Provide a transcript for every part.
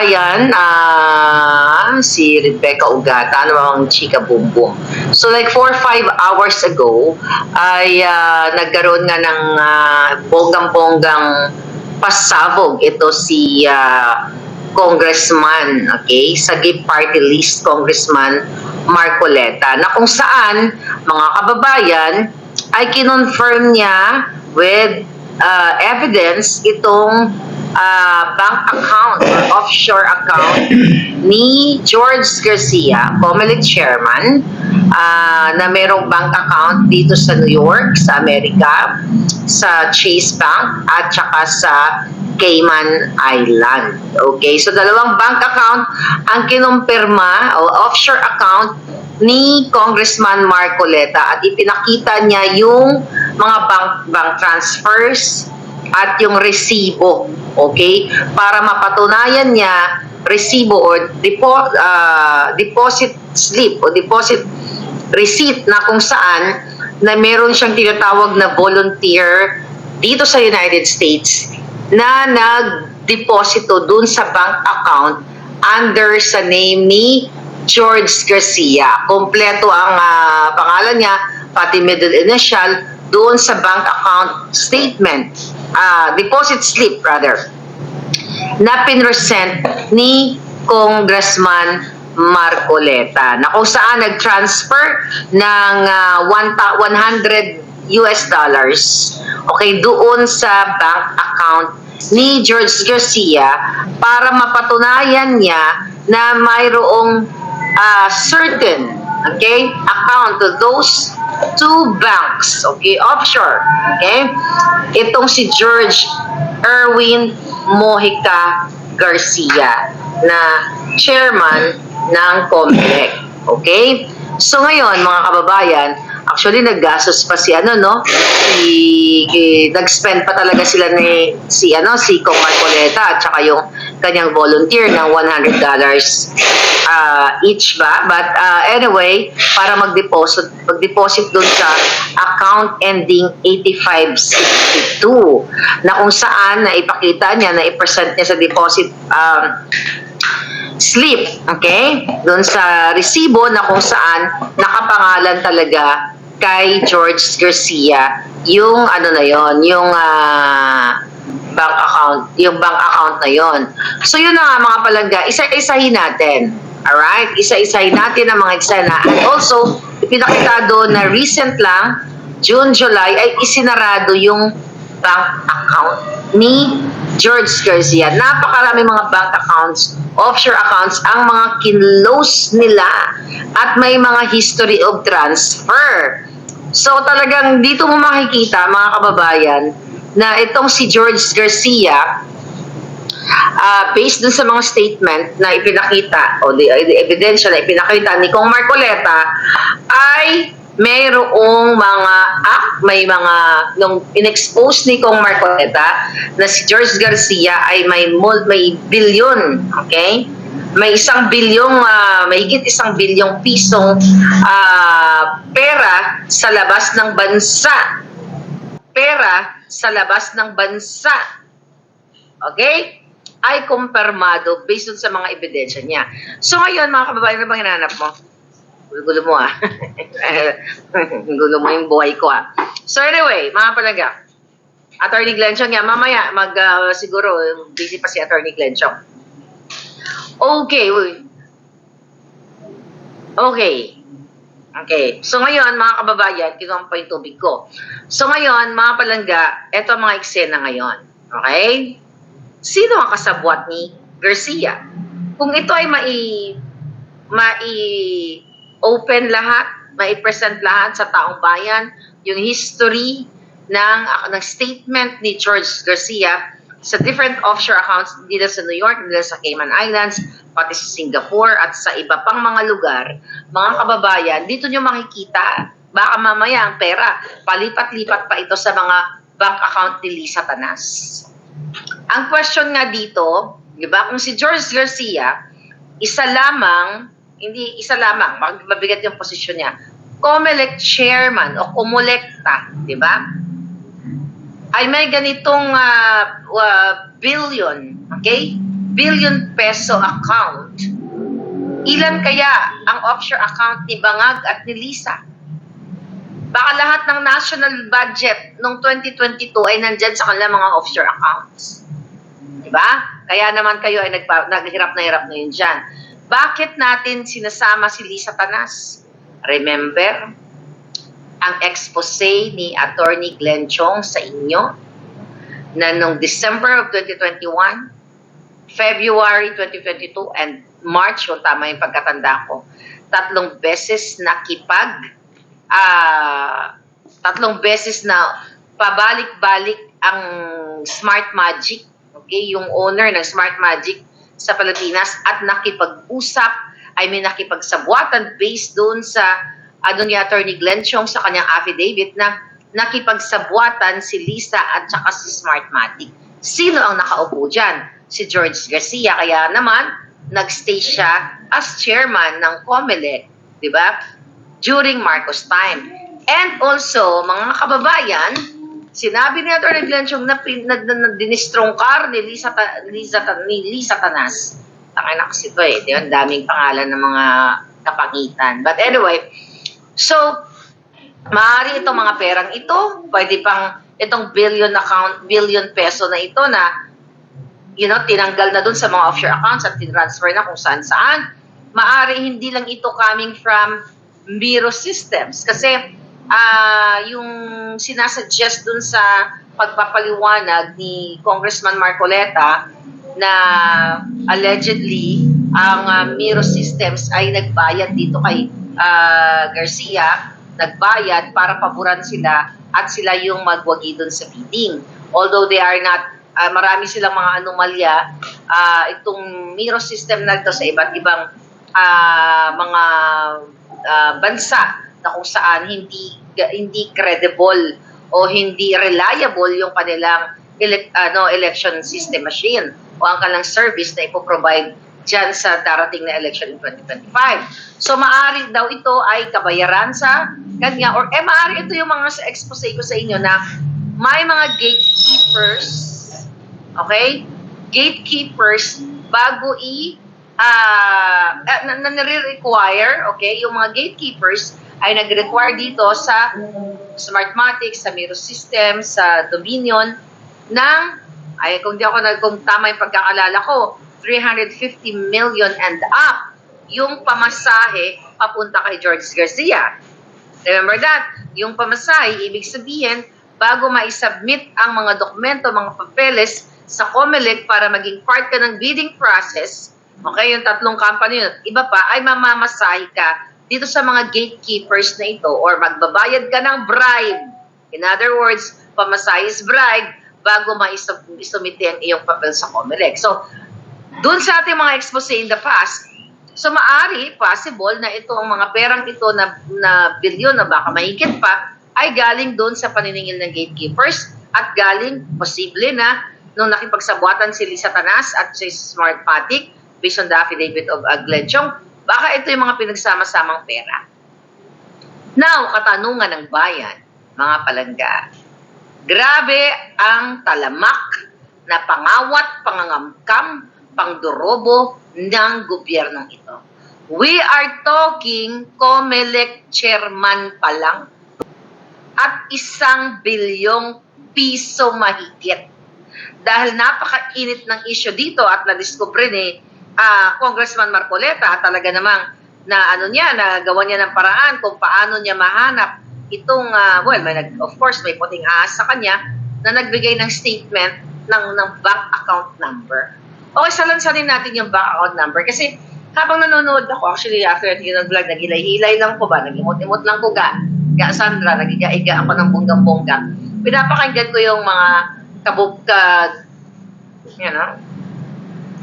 kababayan, si Rebecca Ugata, ano ang chika boom boom. So like 4 or 5 hours ago, ay nagkaroon nga ng bonggang-bonggang pasabog ito si Congressman, okay, Sagip Party List Congressman Marcoleta, na kung saan, mga kababayan, ay kinonfirm niya with evidence itong bank account or offshore account ni George Garcia, Comelec chairman, na merong bank account dito sa New York, sa Amerika, sa Chase Bank at saka sa Cayman Island. Okay, so dalawang bank account ang kinumpirma o offshore account ni Congressman Marcoleta, at ipinakita niya yung mga bank transfers at yung resibo, okay, para mapatunayan niya resibo or deposit slip o deposit receipt na kung saan na meron siyang tinatawag na volunteer dito sa United States na nag-deposito dun sa bank account under sa name ni George Garcia. Kompleto ang pangalan niya, pati middle initial, doon sa bank account statement, deposit slip rather, na pinresent ni Congressman Marcoleta, na kung saan nag-transfer ng $100 okay, doon sa bank account ni George Garcia para mapatunayan niya na mayroong certain, okay, account to those two banks, okay, offshore, okay, itong si George Erwin Mojica Garcia na chairman ng Comelec, okay. So ngayon, mga kababayan, actually naggastos pa si nag-spend pa talaga sila ni si Kong Marcoleta at saka yung kanyang volunteer ng $100 each ba, but anyway, para mag-deposit doon sa account ending 8562, na kung saan na ipakita niya, na i-present niya sa deposit slip, okay, doon sa resibo, na kung saan nakapangalan talaga kay George Garcia yung yung bank account na yon. So yun na nga, mga palangga, isa-isahin natin. Alright? Isa-isahin natin ang mga eksena. And also, pinakita doon na recent lang, June, July, ay isinarado yung bank account ni George Garcia. Napakarami mga bank accounts, offshore accounts, ang mga kinlose nila at may mga history of transfer. So talagang dito mo makikita, mga kababayan, na itong si George Garcia, based dun sa mga statement na ipinakita o the ebidensya na ipinakita ni Kong Marcoleta, ay mayroong may mga nung in-expose ni Kong Marcoleta na si George Garcia ay may bilyon, okay? May mahigit 1 bilyong pisong pera sa labas ng bansa. Okay? Ay kumpirmado based sa mga ebidensya niya. So ngayon, mga kababayan, ano bang hinahanap mo? Gulo mo gulo mo yung buhay ko So anyway, mga palangga, Attorney Glenchong yan, mamaya siguro busy pa si Attorney Glenchong. Okay. So ngayon, mga kababayan, kinuha pa yung tubig ko. So ngayon, mga palangga, eto ang mga eksena ngayon. Okay? Sino ang kasabwat ni Garcia? Kung ito ay mai-open lahat, mai-present lahat sa taong bayan, yung history ng statement ni George Garcia sa different offshore accounts dito sa New York, dito sa Cayman Islands, pati sa Singapore at sa iba pang mga lugar, mga kababayan, dito nyo makikita, baka mamaya ang pera, palipat-lipat pa ito sa mga bank account ni Lisa Tanas. Ang question nga dito, di ba, kung si George Garcia, hindi isa lamang, mabigat yung posisyon niya, Comelec chairman o kumolekta, di ba? Ay may ganitong billion, okay? billion peso account, ilan kaya ang offshore account ni Bangag at ni Lisa? Baka lahat ng national budget noong 2022 ay nandyan sa kanilang mga offshore accounts. Diba? Kaya naman kayo ay naghirap na yun dyan. Bakit natin sinasama si Lisa Tanas? Remember ang expose ni Attorney Glenn Chong sa inyo na noong December of 2021, February 2022, and March, kung tama yung pagkatanda ko, tatlong beses na pabalik-balik ang Smart Magic, okay, yung owner ng Smart Magic sa Pilipinas, at nakipag-usap, may nakipagsabwatan based doon sa ni Attorney Glenn Chong sa kanyang affidavit na nakipagsabwatan si Lisa at saka si Smart Magic. Sino ang nakaupo dyan? Si George Garcia. Kaya naman, nagstay siya as chairman ng COMELEC, di ba? During Marcos time. And also, mga kababayan, sinabi ni Atty. Glenn Chong na dinistrongkar ni Lisa Tanas. Takay na kasi ito eh. Ang daming pangalan ng mga kapangitan. But anyway, so, maaari itong mga perang ito, pwede pang itong billion peso na ito na, tinanggal na dun sa mga offshore accounts at tinransfer na kung saan-saan. Maaari hindi lang ito coming from Miro Systems. Kasi, yung sinasuggest dun sa pagpapaliwanag ni Congressman Marcoleta na allegedly ang Miro Systems ay nagbayad dito kay Garcia, nagbayad para paboran sila at sila yung magwagi doon sa bidding. Although they are not, marami silang mga anomalya, itong Miro System na ito sa iba't ibang mga bansa na kung saan hindi credible o hindi reliable yung kanilang election system machine o ang kanilang service na ipoprovide dyan sa darating na election in 2025. So, maaari daw ito ay kabayaran sa kanya or maaari ito yung mga sa expose ko sa inyo na may mga gatekeepers, okay? Gatekeepers bago na nire-require, okay? Yung mga gatekeepers ay nag-require dito sa Smartmatic, sa Miro System, sa Dominion ng, kung tama yung pagkakalala ko, 350 million and up yung pamasahe papunta kay George Garcia. Remember that? Yung pamasahe, ibig sabihin, bago ma-submit ang mga dokumento, mga papeles sa COMELEC para maging part ka ng bidding process, okay, yung tatlong company yun, iba pa, ay mamamasahe ka dito sa mga gatekeepers na ito or magbabayad ka ng bribe. In other words, pamasahe is bribe bago ma-submit ang iyong papel sa COMELEC. So, doon sa ating mga expose in the past, so maari, possible na itong mga perang ito na bilyon na baka mahigit pa, ay galing doon sa paniningil ng gatekeepers at galing, posible na, nung nakipagsabwatan si Lisa Tanas at si Smartmatic, based on the affidavit of Glenn Chong, baka ito yung mga pinagsama-samang pera. Now, katanungan ng bayan, mga palangga, grabe ang talamak na pangawat, pangangamkam, pangdorobo ng gobyernong ito. We are talking COMELEC chairman pa lang at 1 bilyong piso mahigit. Dahil napakainit ng issue dito at na-discover ni Congressman Marcoleta at talaga namang nagawa niya ng paraan kung paano niya mahanap itong, of course, may puting ahas sa kanya na nagbigay ng statement ng bank account number. Okay, salansanin natin yung bank account number kasi habang nanonood ako, actually after yung vlog, nagilay-hilay lang ko ba, nagimot-imot lang ko ga Sandra, nagiga-iga ako ng bonggang-bongga. Pinapakinggan ko yung mga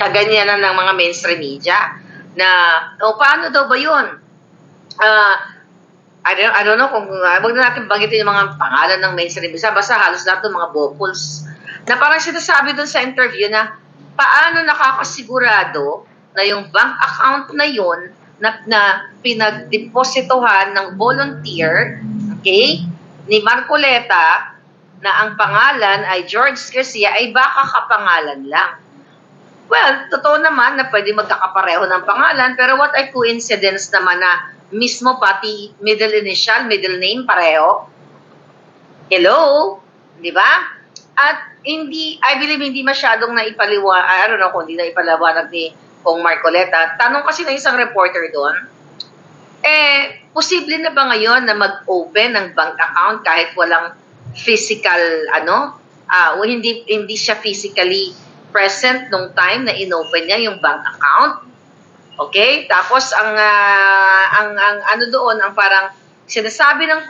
kaganyanan ng mga mainstream media na, paano daw ba yun? I don't know kung, wag na natin banggitin yung mga pangalan ng mainstream media, basta halos lahat ng mga bopuls na parang sinasabi doon sa interview na paano nakakasigurado na yung bank account na yun na pinagdepositohan ng volunteer, okay, ni Marcoleta na ang pangalan ay George Garcia ay baka kapangalan lang. Well, totoo naman na pwede magkakapareho ng pangalan, pero what a coincidence naman na mismo pati middle initial, middle name pareho. Hello? Di ba? At hindi, I believe hindi masyadong I don't know kung hindi na ipaliwanag ni Kong Marcoleta. Tanong kasi ng isang reporter doon, posible na ba ngayon na mag-open ng bank account kahit walang physical, hindi siya physically present nung time na inopen niya yung bank account? Okay? Tapos ang ano doon, ang parang sinasabi ng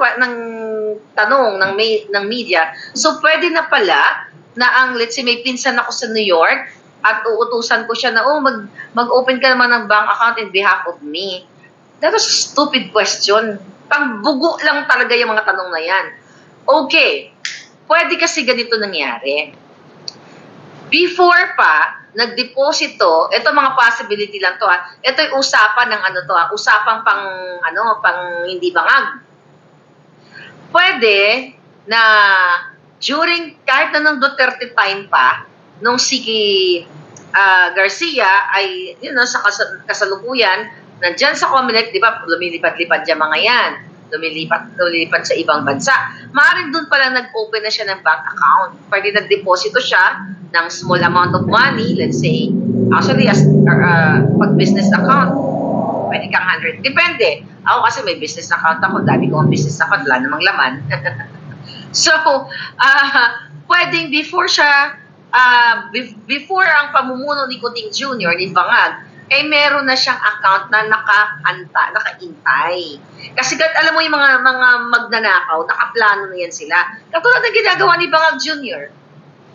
tanong ng media, so pwede na pala na let's say may pinsan ako sa New York at uutusan ko siya na mag-open ka naman ng bank account in behalf of me. That was a stupid question. Pangbugo lang talaga yung mga tanong na yan. Okay, pwede kasi ganito nangyari. Before pa, nagdeposito, ito mga possibility lang to ha. Ito yung usapan ng usapang pang hindi bangag. Pwede na kahit na nung Duterte time pa, nung si Garcia ay sa kasalukuyan, nandyan sa Comelec, di ba, lumilipat-lipat dyan mga yan. Lumilipat sa ibang bansa. Maaaring doon pala nag-open na siya ng bank account. Pwede nag-deposito siya ng small amount of money, let's say, actually, pag business account, pwede kang 100. Depende. Ako kasi may business account ako. Dami ko ang business account, wala namang laman. So, pwedeng before ang pamumuno ni Kuting Jr., ni Bangag, meron na siyang account na nakaintay. Kasi alam mo yung mga magnanakaw, nakaplano na yan sila. Katulad ng ginagawa ni Bangag Jr.,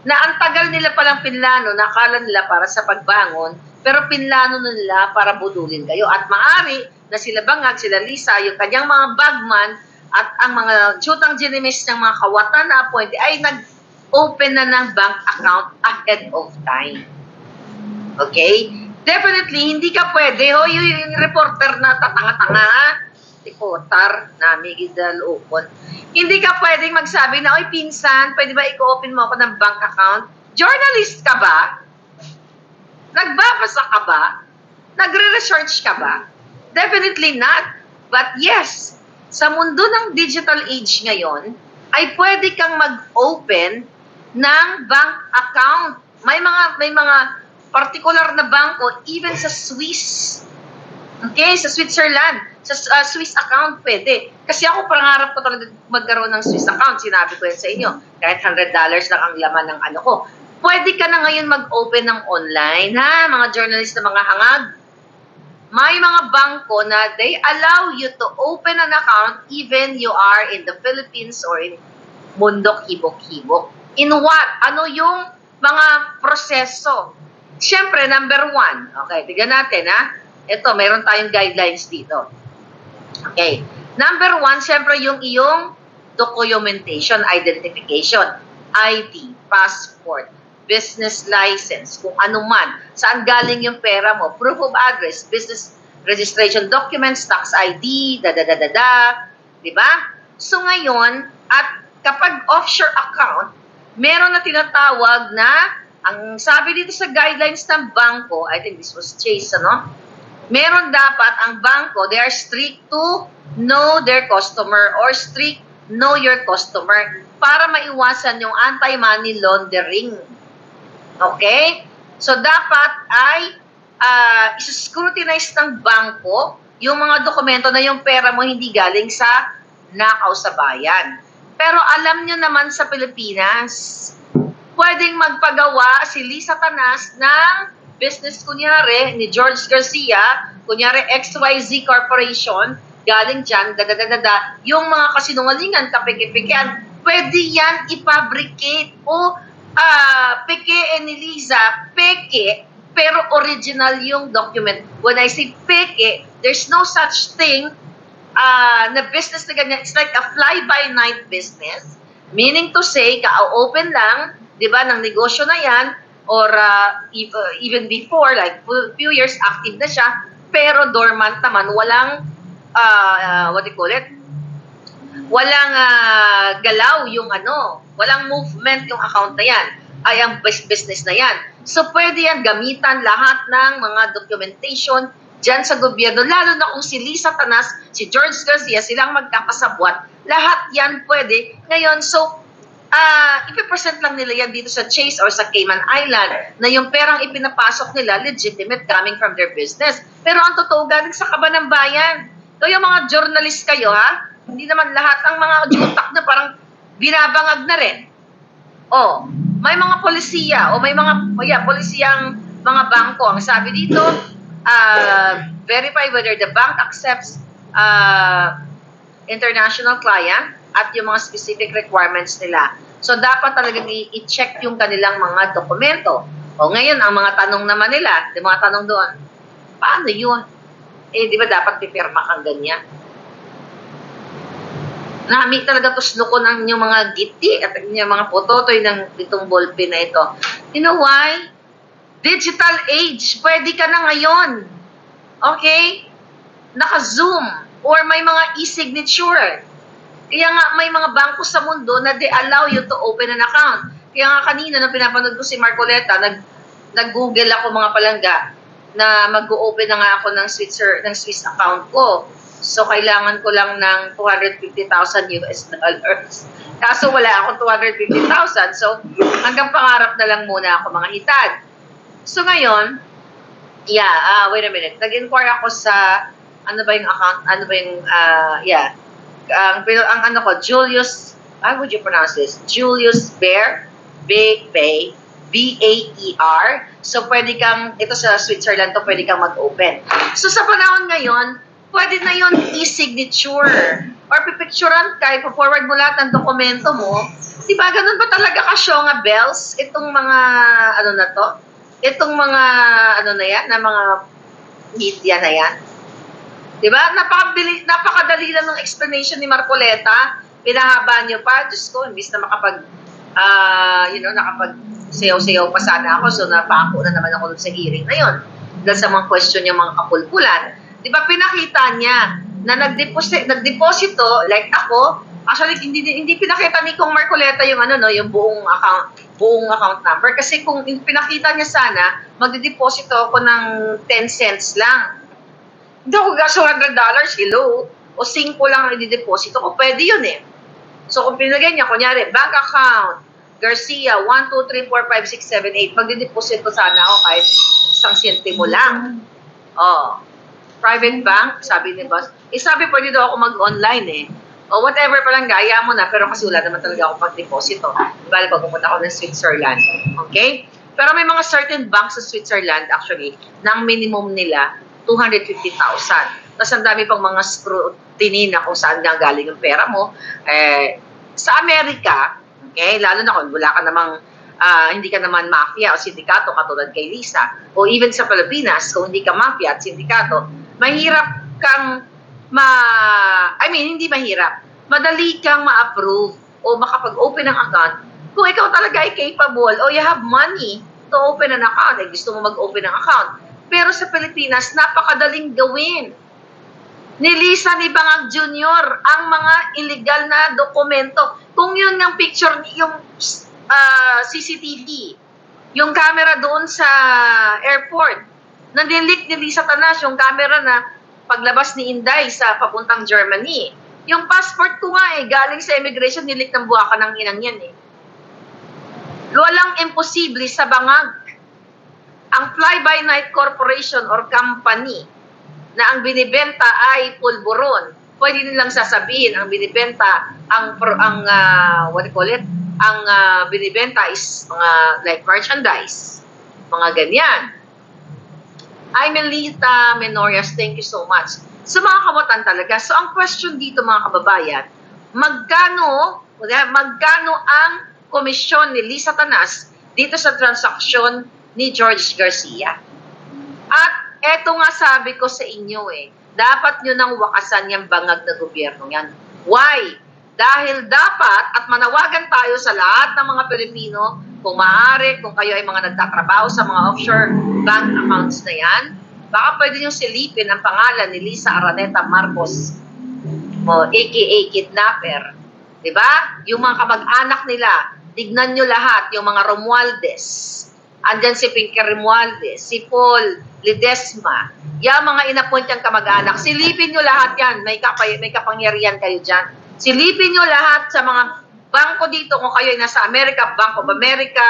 na ang tagal nila palang pinlano, nakala nila para sa pagbangon, pero pinlano na nila para budulin kayo. At maaari na sila Bangag, sila Lisa, yung kanyang mga bagman, at ang mga chutang ginimis ng mga kawatan na appointee ay nag-open na ng bank account ahead of time. Okay? Definitely, hindi ka pwede. Yung reporter na tatanga-tanga, reporter na Miguel Ocon. Hindi ka pwedeng magsabi na, oy pinsan, pwede ba i-open mo ako ng bank account? Journalist ka ba? Nagbabasa ka ba? Nagre-research ka ba? Definitely not. But yes, sa mundo ng digital age ngayon, ay pwede kang mag-open ng bank account. May mga particular na bangko, even sa Swiss. Okay, sa Switzerland, sa Swiss account pwede. Kasi ako pangarap ko talaga magkaroon ng Swiss account. Sinabi ko yan sa inyo. Kahit $100 lang ang laman ng ko. Pwede ka na ngayon mag-open ng online, ha? Mga journalist na mga hangag. May mga bangko na they allow you to open an account even you are in the Philippines or in mundok hibok-hibok. In what? Ano yung mga proseso? Siyempre, number 1. Okay, tignan natin, ha? Ito, mayroon tayong guidelines dito. Okay. Number 1, siyempre yung iyong documentation, identification, ID, passport, business license, kung ano man, saan galing yung pera mo, proof of address, business registration documents, tax ID, diba? So ngayon, at kapag offshore account, meron na tinatawag na, ang sabi dito sa guidelines ng bangko, I think this was Chase, meron dapat ang bangko, they are strict to know their customer or strict know your customer para maiwasan yung anti-money laundering. Okay? So, dapat ay scrutinize ng bangko yung mga dokumento na yung pera mo hindi galing sa nakaw sa bayan. Pero alam nyo naman sa Pilipinas, pwedeng magpagawa si Lisa Tanas ng business kunyari ni George Garcia, kunyari XYZ Corporation, galing dyan, yung mga kasinungalingan, kapike-pikean, pwede yan i-fabricate o peke ni Liza, peke, pero original yung document. When I say peke, there's no such thing na business na ganyan. It's like a fly-by-night business. Meaning to say, ka-open lang, di ba, ng negosyo na yan, or even before, like few years active na siya, pero dormant naman, walang, what do you call it? Walang galaw yung walang movement yung account na yan. ay ang business na yan. So pwede yan gamitan lahat ng mga documentation dyan sa gobyerno, lalo na kung si Lisa Tanas, si George Garcia, silang magkakasabwat, lahat yan pwede. Ngayon, so, ipipresent lang nila yan dito sa Chase or sa Cayman Island na yung perang ipinapasok nila legitimate coming from their business. Pero ang totoo, galing sa kaban ng bayan. So yung mga journalist kayo, ha? Hindi naman lahat ng mga jutak na parang binabangag na rin. Oh, may mga polisiya o may mga polisiyang mga bangko. Ang sabi dito, verify whether the bank accepts international client at yung mga specific requirements nila. So, dapat talagang i-check yung kanilang mga dokumento. O ngayon, ang mga tanong naman nila, yung mga tanong doon, paano yun? Eh, di ba dapat pipirma kang ganyan? Nami talaga tusno ko ng yung mga giti at yung mga pototoy ng itong ballpen na ito. You know why? Digital age. Pwede ka na ngayon. Okay? Naka-Zoom or may mga e-signature. Kaya nga may mga bangko sa mundo na they allow you to open an account. Kaya nga kanina nang pinapanood ko si Marcoleta, nag-google ako mga palangga na mag-open na nga ako ng Swiss account ko. So kailangan ko lang ng 250,000 US dollars. Kaso wala akong 250,000. So hanggang pangarap na lang muna ako mga hitad. So ngayon, wait a minute. Nag-inquire ako sa ano ba yung account, ang ano ko, Julius, how would you pronounce this? Julius Baer, B-A-E-R. So, pwede kang, ito sa Switzerland to, pwede kang mag-open. So, sa panahon ngayon, pwede na yon e-signature. Or pipicturean ka, ipo-forward mo lahat ng dokumento mo. Di ba, ganun ba talaga ka bells? Itong mga, ano na to? Itong mga, ano na yan, na mga media na yan. Diba? Napakadali lang ng explanation ni Marcoleta. Pinahaba niyo pa. Diyos ko, imbis na nakapag-sayaw-sayaw pa sana ako. So, napako na naman ako sa hearing na yun. Dahil sa mga question yung mga kapulpulan. Diba, pinakita niya na nagdeposito, like ako, actually, hindi pinakita ni Kong Marcoleta yung yung buong account number. Kasi kung pinakita niya sana, magdeposito ako ng 10 cents lang. Hindi ako gaso $100, hello. O 5 lang ang i-deposito ko, pwede yun eh. So kung pinagay niya, kunyari, bank account, Garcia, 1, 2, 3, 4, 5, 6, 7, 8, magdideposito sana ako kahit 1 sentimo lang. Oh, private bank, sabi ni boss. Sabi pwede daw ako mag-online eh. O whatever palang gaya mo na, pero kasi wala naman talaga ako pag-deposito. Bale, pag pumunta ako ng Switzerland. Okay? Pero may mga certain banks sa Switzerland actually, na ang minimum nila, 250,000. Tapos ang dami pang mga scrutiny na kung saan nga galing yung pera mo. Sa Amerika, okay, lalo na kung wala ka namang, hindi ka naman mafia o sindikato katulad kay Lisa, o even sa Pilipinas, kung hindi ka mafia at sindikato, mahirap kang hindi mahirap. Madali kang ma-approve o makapag-open ng account kung ikaw talaga ay capable o you have money to open an account. Gusto mo mag-open ng account. Pero sa Pilipinas, napakadaling gawin. Nilisan ni Bangag Jr. ang mga illegal na dokumento. Kung yun ng picture, yung CCTV, yung camera doon sa airport, nandilik ni Lisa Tanas yung camera na paglabas ni Inday sa papuntang Germany. Yung passport ko nga galing sa immigration, nilik ng buwakan ng inang yan eh. Walang imposible sa Bangag. Ang Fly-by-Night Corporation or company na ang binibenta ay pulburon, pwede nilang sasabihin ang binibenta, ang binibenta is mga like merchandise, mga ganyan. Melita Menorias, thank you so much. So mga kamutan talaga. So ang question dito mga kababayan, magkano ang komisyon ni Lisa Tanas dito sa transaksyon ni George Garcia? At eto nga sabi ko sa inyo dapat nyo nang wakasan yung bangag na gobyerno yan. Why? Dahil dapat at manawagan tayo sa lahat ng mga Pilipino, kung maaari, kung kayo ay mga nagtatrabaho sa mga offshore bank accounts na yan, baka pwede nyo silipin ang pangalan ni Lisa Araneta Marcos, aka kidnapper. Diba? Yung mga kamag-anak nila tignan nyo lahat, yung mga Romualdez. Andyan si Pinky Romualdez, si Paul Ledesma, yung mga inappoint yung kamag-anak. Silipin nyo lahat yan, may kapangyarihan kayo dyan. Silipin nyo lahat sa mga bangko dito, kung kayo ay nasa America, Bank of America,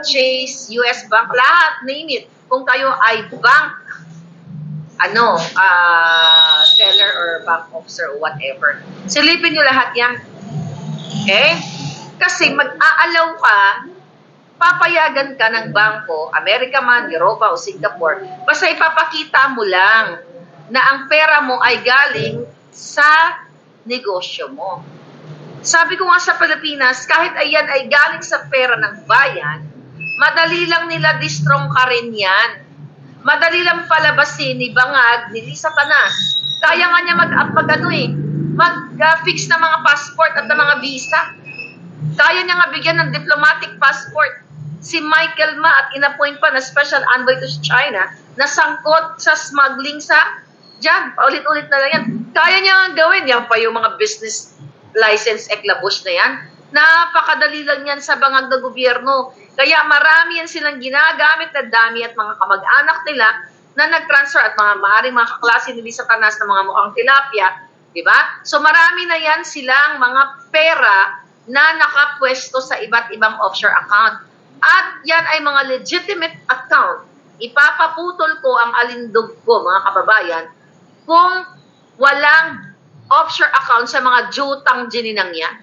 Chase, US Bank, lahat, name it. Kung kayo ay bank, seller or bank officer or whatever. Silipin nyo lahat yan. Okay? Kasi mag-aalaw ka, papayagan ka ng bangko, America man, Europa o Singapore, basta ipapakita mo lang na ang pera mo ay galing sa negosyo mo. Sabi ko nga sa Pilipinas, kahit ayan ay galing sa pera ng bayan, madali lang nila distrong ka rin yan. Madali lang palabasin ni Bangag, ni Lisa Tanas. Kaya nga niya mag-fix na mga passport at na mga visa. Kaya niya nga bigyan ng diplomatic passport si Michael Ma at inappoint pa na special envoy to China na sangkot sa smuggling sa dyan. Paulit-ulit na lang yan. Kaya niya nga gawin. Yan pa yung mga business license eklabush na yan. Napakadali lang yan sa bangag na gobyerno. Kaya marami yan silang ginagamit na dami at mga kamag-anak nila na nag-transfer at maaaring mga kaklase ni Lisa Tanas na mga mukhang tilapia. Diba? So marami na yan silang mga pera na nakapwesto sa iba't ibang offshore account. At yan ay mga legitimate account. Ipapaputol ko ang alindog ko, mga kababayan, kung walang offshore account sa mga jutang gininang yan.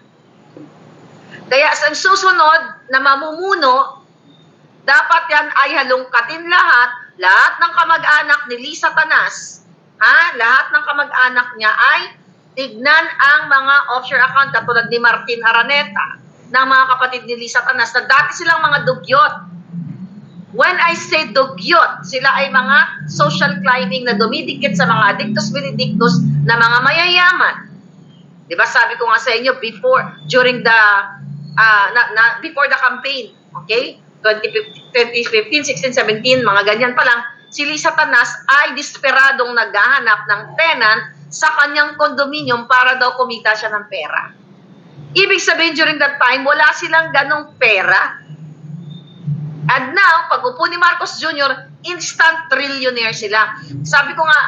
Kaya sa susunod na mamumuno, dapat yan ay halongkatin lahat ng kamag-anak ni Lisa Tanas, lahat ng kamag-anak niya ay tignan ang mga offshore account katulad ni Martin Araneta, ng mga kapatid ni Lisa Tanas na dati silang mga dugyot. When I say dugyot, sila ay mga social climbing na dumidikit sa mga addictus benedictus na mga mayayaman. Diba sabi ko nga sa inyo before the campaign, okay? 2015, 16, 17, mga ganyan pa lang, si Lisa Tanas ay desperadong naghahanap ng tenant sa kanyang condominium para daw kumita siya ng pera. Ibig sabihin during that time, wala silang ganong pera. And now, pag upo ni Marcos Jr., instant trillionaire sila. Sabi ko nga,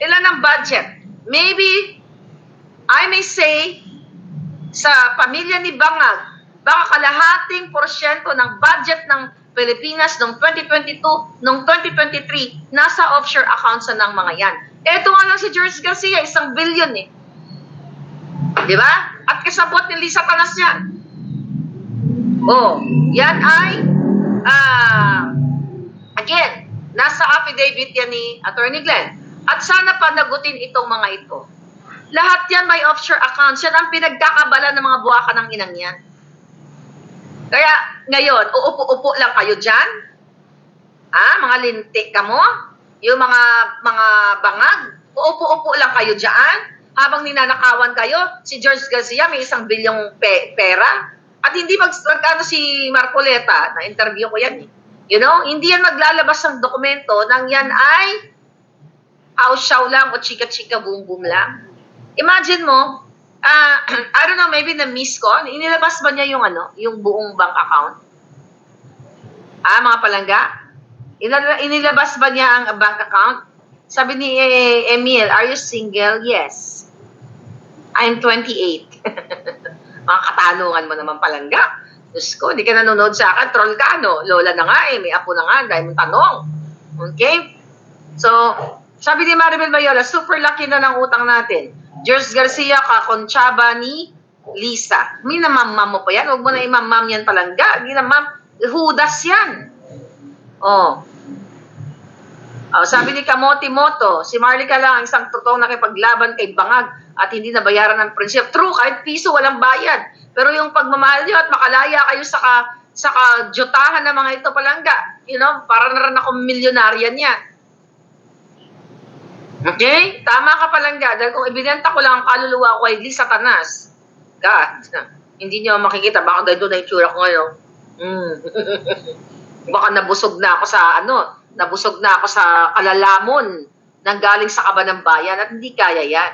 ilan ang budget? Maybe, I may say, sa pamilya ni Bangag, baka kalahating porsyento ng budget ng Pilipinas noong 2022, noong 2023, nasa offshore accounts ng mga yan. Eto nga lang si George Garcia, 1 billion eh. Di ba? At kasabot ni Lisa Tanas yan. Yan ay, again, nasa affidavit yan ni Attorney Glenn. At sana panagutin itong mga ito. Lahat yan may offshore accounts. Yan ang pinagkakabala ng mga buwaka ng inang yan. Kaya, ngayon, uupo-upo lang kayo dyan. Mga lintik ka mo. Yung mga bangag. Uupo-upo lang kayo dyan. Habang ninanakawan kayo, si George Garcia may 1 bilyong pera. At hindi magkano si Marcoleta, na-interview ko yan eh. You know, hindi yan maglalabas ng dokumento nang yan ay aw-shaw lang o chika-chika boom-boom lang. Imagine mo, I don't know, maybe na-miss ko, inilabas ba niya yung buong bank account? Mga palangga? Inilabas ba niya ang bank account? Sabi ni Emil, are you single? Yes. I'm 28. Mga katanungan mo naman palangga. Diyos ko, hindi ka nanonood sa akin. Troll ka, no? Lola na nga eh. May apo na nga. Dahil mong tanong. Okay? So, sabi ni Maribel Bayola, super laki na ng utang natin. George Garcia, kakontsaba ni Lisa. May namamam mo pa yan. Huwag mo na imamam yan palangga. Hindi namam. Hudas yan. Sabi ni Kamote Moto, si Marlica lang ang isang totoong nakipaglaban kay Bangag at hindi nabayaran ng prinsip. True, kahit piso walang bayad. Pero yung pagmamahal nyo at makalaya kayo sa kajotahan ng mga ito palangga, you know, para na rin akong milyonaryan yan. Okay? Tama ka palangga. Dahil kung ibinenta ko lang ang kaluluwa ko ay Lisa Tanas, God, hindi nyo makikita. Baka dahil doon na yung tsura ko ngayon. Baka nabusog na ako sa kalalamon nang galing sa kaba ng bayan at hindi kaya yan.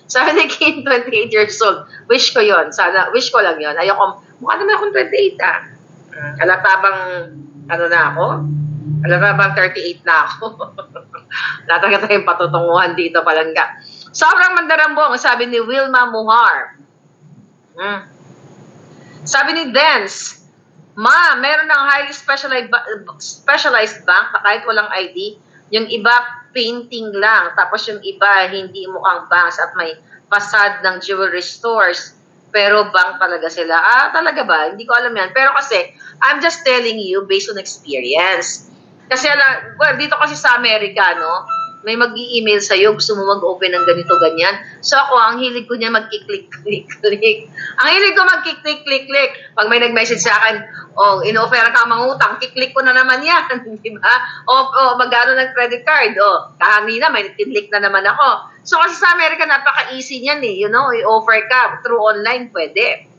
Sabi ni Kim, 28 years old. Wish ko yon. Sana, wish ko lang yon. Ayoko, mukha naman akong 28 ah. Halata bang, ano na ako? Halata bang 38 na ako? Natagata yung patutunguhan dito palangga. Sobrang mandarambong, sabi ni Wilma Muhar. Sabi ni Dance, Ma, meron ng highly specialized bank na kahit walang ID, yung iba painting lang, tapos yung iba hindi mukhang banks at may facade ng jewelry stores, pero bank talaga sila. Ah, talaga ba? Hindi ko alam yan. Pero kasi, I'm just telling you based on experience. Kasi, well, dito kasi sa Amerika, no, may mag-i-email sa'yo, gusto mo mag-open ng ganito, ganyan. So ako, ang hilig ko niya mag-click-click-click. Ang hilig ko mag-click-click-click. Pag may nag-message sa akin, oh, in-offer ka mangutang, kiklik ko na naman yan, di ba? O magkano ng credit card? O, kanina, may tinlik na naman ako. So kasi sa Amerika, napaka-easy niyan eh. You know, i-offer ka through online, pwede.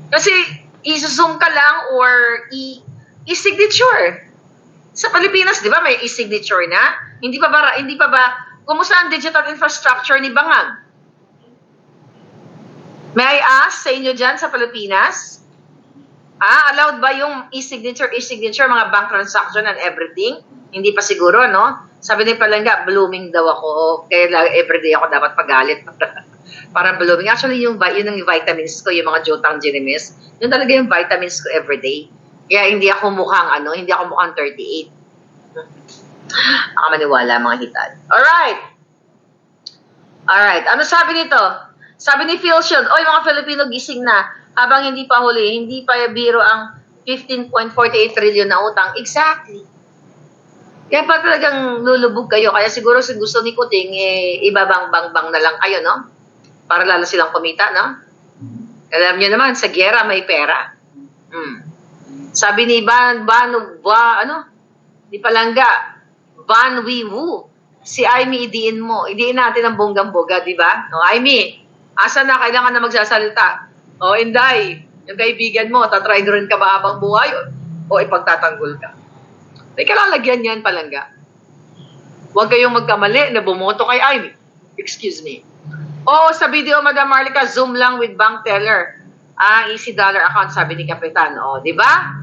Kasi, i-zoom ka lang or i-signature. Sa Pilipinas, di ba, may e-signature na? Hindi pa ba, kumusta ang digital infrastructure ni Bangag? May I ask sa inyo dyan sa Pilipinas? Allowed ba yung e-signature, mga bank transaction and everything? Hindi pa siguro, no? Sabi ni Palangga, blooming daw ako. Kaya everyday ako dapat pagalit. Para blooming. Actually, yun ang vitamins ko, yung mga Jotang Genimis. Yun talaga yung vitamins ko everyday. Kaya hindi ako mukhang 38. Baka maniwala mga hitad. Alright. Ano sabi nito? Sabi ni Phil Shield, oy mga Filipino gising na. Habang hindi pa huli, hindi pa biro ang 15.48 trillion na utang. Exactly. Kaya pa talagang lulubog kayo. Kaya siguro gusto ni Kuting, ibabang-bang-bang na lang kayo, no? Para lalo silang kumita, no? Alam nyo naman, sa gera may pera. Sabi ni Di Palangga, Ban Wiwu, si Aimee idiin mo. Idiin natin ang bonggang-boga, di ba? No, Aimee, asa na kailangan na magsasalita? O, Inday, yung kaibigan mo, tatry rin ka ba habang buhay? O ipagtatanggol ka? Teka lang, lagyan yan, Palangga. Huwag kayong magkamali na bumoto kay Aimee. Excuse me. O, sa video, Madam Marlica, Zoom lang with bank teller. Easy dollar account, sabi ni Kapitan. O, di ba?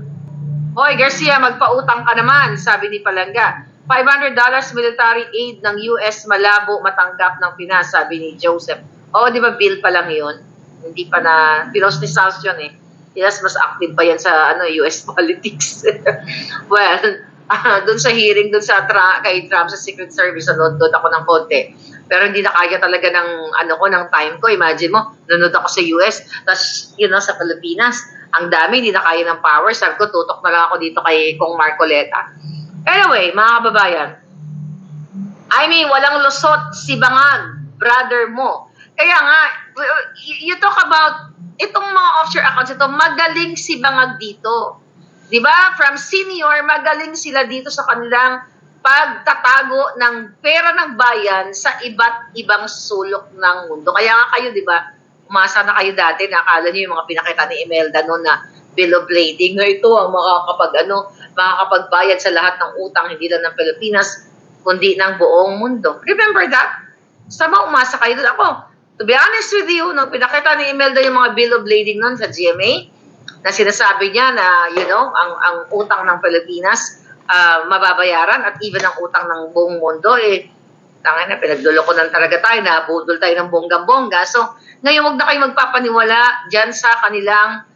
Hoy, Garcia, magpautang ka naman, sabi ni Palangga. $500 military aid ng US malabo matanggap ng Pinas, sabi ni Joseph. O, di ba bill pa lang yun? Hindi pa na, pinost ni South yun eh. Yes, mas active pa yan sa US politics. Well, doon sa hearing, kay Trump sa Secret Service, nanood ako ng konti. Pero hindi na kaya talaga ng time ko. Imagine mo, nanood ako sa US, tapos sa Pilipinas, ang dami, hindi na kaya ng power. Sabi ko, tutok na lang ako dito kay Kong Marcoleta. Anyway, mga kababayan, walang lusot si Bangag, brother mo. Kaya nga, you talk about itong mga offshore accounts, magaling si Bangag dito. Diba? From senior, magaling sila dito sa kanilang pagtatago ng pera ng bayan sa iba't ibang sulok ng mundo. Kaya nga kayo, diba, umasa na kayo dati, nakakala niyo yung mga pinakita ni Imelda noon na bill of lading na ito ang makakapagbayad sa lahat ng utang, hindi lang ng Pilipinas, kundi ng buong mundo. Remember that? Sama umasa kayo doon. Ako, to be honest with you, nung pinakita ni Imelda yung mga bill of lading noon sa GMA, na sinasabi niya na, ang utang ng Pilipinas, mababayaran at even ang utang ng buong mundo, tangay na, pinagdulukonan talaga tayo, nabudol tayo ng bonggang-bongga. So, ngayon huwag na kayo magpapaniwala dyan sa kanilang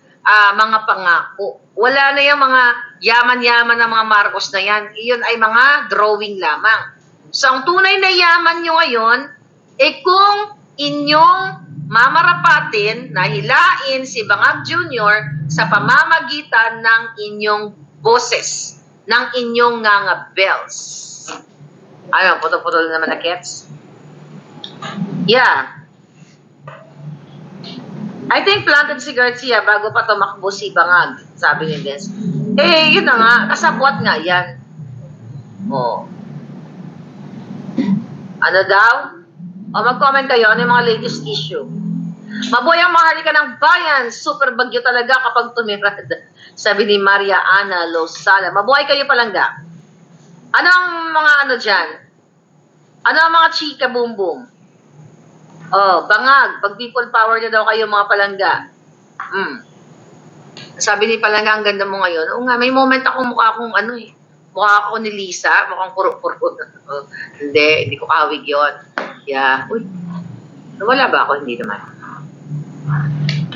mga pangako. Wala na yung mga yaman-yaman ng mga Marcos na yan. Iyon ay mga drawing lamang. So, ang tunay na yaman nyo ngayon, kung inyong mamarapatin na hilain si Bangag Jr. sa pamamagitan ng inyong boses, ng inyong ngangabels. Putol-putol naman na Kets. Yeah. I think planted si Garcia bago pa tumakbo si Bangag, sabi ni Des. Yun na nga, kasabwat nga yan. Ano daw? Mag-comment kayo, ano yung mga latest issue? Mabuhay ang mahalika ng bayan, super bagyo talaga kapag tumirad, sabi ni Maria Ana Losala. Mabuhay kayo Palangga. Ano ang mga dyan? Ano ang mga chika boom boom? Oh, bangag. Pag people power na daw kayo mga palangga. Sabi ni Palangga, ang ganda mo ngayon. Oo nga, may moment ako mukha akong mukha ako ni Lisa, mukhang puro-puro. Hindi ko kahawig yun. Yeah. Uy, nawala ba ako? Hindi naman.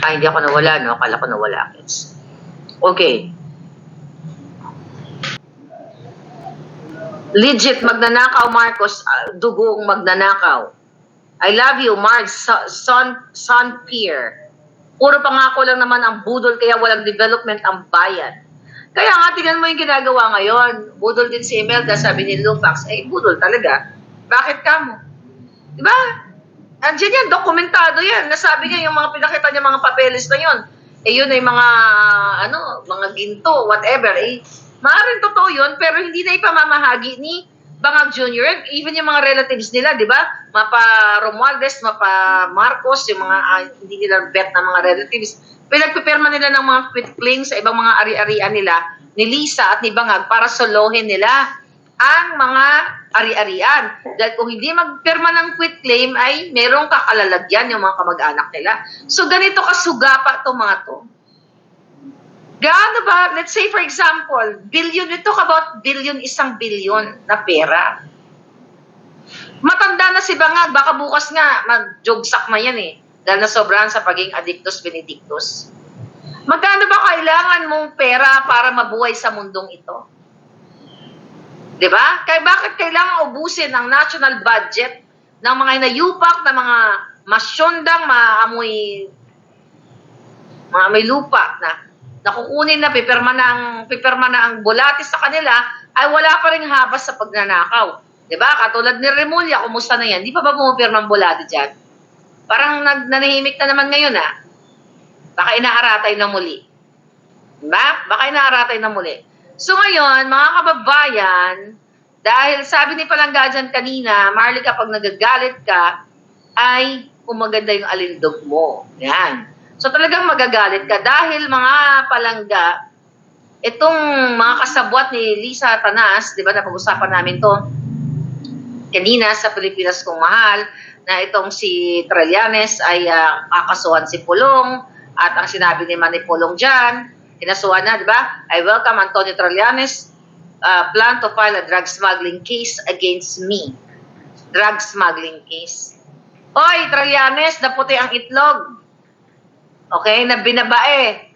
Hindi ako nawala, no? Akala ko nawala. Okay. Legit, magnanakaw, Marcos. Dugong magnanakaw. I love you, Mark. Son Pierre. Puro pangako lang naman ang budol, kaya walang development ang bayan. Kaya nga, tingnan mo yung ginagawa ngayon. Budol din si Imelda, sabi ni Lufax. Budol talaga. Bakit ka mo? Diba? Andiyan yan, dokumentado yan. Nasabi niya yung mga pinakita niya, mga papeles na yun. Yun ay mga, mga ginto, whatever. Maaaring totoo yun, pero hindi na ipamamahagi ni Bangag Jr. Even yung mga relatives nila, di ba? Mapa Romualdez, mapa Marcos, yung mga hindi nila bet na mga relatives. Pinagpipirma nila ng mga quit claims sa ibang mga ari-arian nila, ni Lisa at ni Bangag, para solohin nila ang mga ari-arian. Dahil kung hindi magpirma ng quit claim, ay merong kakalalagyan yung mga kamag-anak nila. So ganito kasugapa itong mga to. Gaano ba, let's say for example, billion, we talk about billion, 1 billion na pera. Matanda na si Bangag, baka bukas nga mag-jogsak na yan dahil nasobrahan sa pagiging addictus benedictus. Magkano ba kailangan mong pera para mabuhay sa mundong ito? Diba? Kaya bakit kailangan ubusin ang national budget ng mga inayupak na mga masyondang maamoy lupa na nakukunin na, pipirma na ang bulati sa kanila, ay wala pa rin habas sa pagnanakaw. Diba? Katulad ni Remulla, kumusta na yan? Di pa ba pumipirma ang bulati dyan? Parang nanahimik na naman ngayon Baka inaaratay na muli. Diba? Baka inaaratay na muli. So ngayon, mga kababayan, dahil sabi ni Palangga dyan kanina, Marley, kapag nagagalit ka, ay umaganda yung alindog mo. Yan. So talagang magagalit ka dahil mga Palangga, itong mga kasabwat ni Lisa Tanas, di ba, napag-usapan namin to kanina sa Pilipinas Kong Mahal, na itong si Trillanes ay kakasuhan si Pulong, at ang sinabi ni Manny Pulong dyan, kinasuhan na, di ba? I welcome Antonio Trillanes plan to file a drug smuggling case against me. Drug smuggling case. Oy, Trillanes, naputi ang itlog. Okay, na binabae.